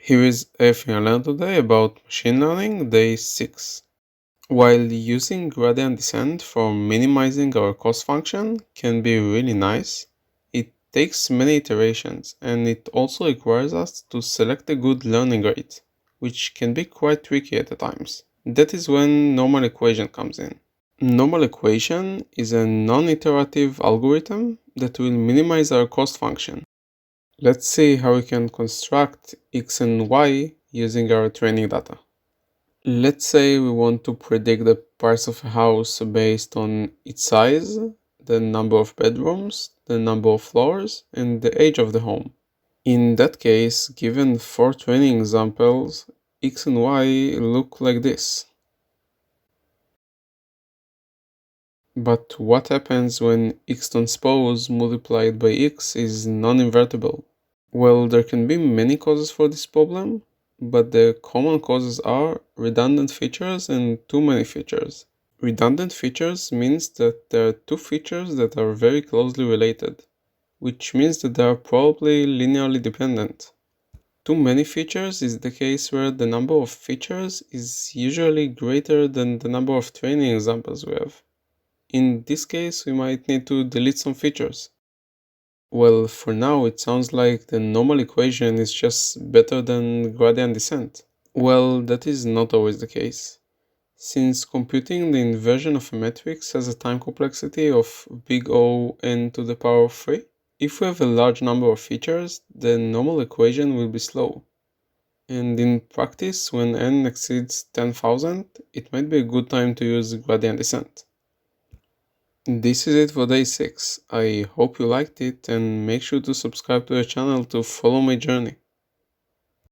Here is everything I learned today about machine learning, day 6. While using gradient descent for minimizing our cost function can be really nice, it takes many iterations and it also requires us to select a good learning rate, which can be quite tricky at the times. That is when normal equation comes in. Normal equation is a non-iterative algorithm that will minimize our cost function. Let's see how we can construct x and y using our training data. Let's say we want to predict the price of a house based on its size, the number of bedrooms, the number of floors, and the age of the home. In that case, given 4 training examples, x and y look like this. But what happens when x transpose multiplied by x is non-invertible? Well, there can be many causes for this problem, but the common causes are redundant features and too many features. Redundant features means that there are two features that are very closely related, which means that they are probably linearly dependent. Too many features is the case where the number of features is usually greater than the number of training examples we have. In this case, we might need to delete some features. Well, for now it sounds like the normal equation is just better than gradient descent. Well, that is not always the case. Since computing the inversion of a matrix has a time complexity of big O n to the power of 3, if we have a large number of features, the normal equation will be slow. And in practice, when n exceeds 10,000, it might be a good time to use gradient descent. This is it for day 6. I hope you liked it and make sure to subscribe to the channel to follow my journey.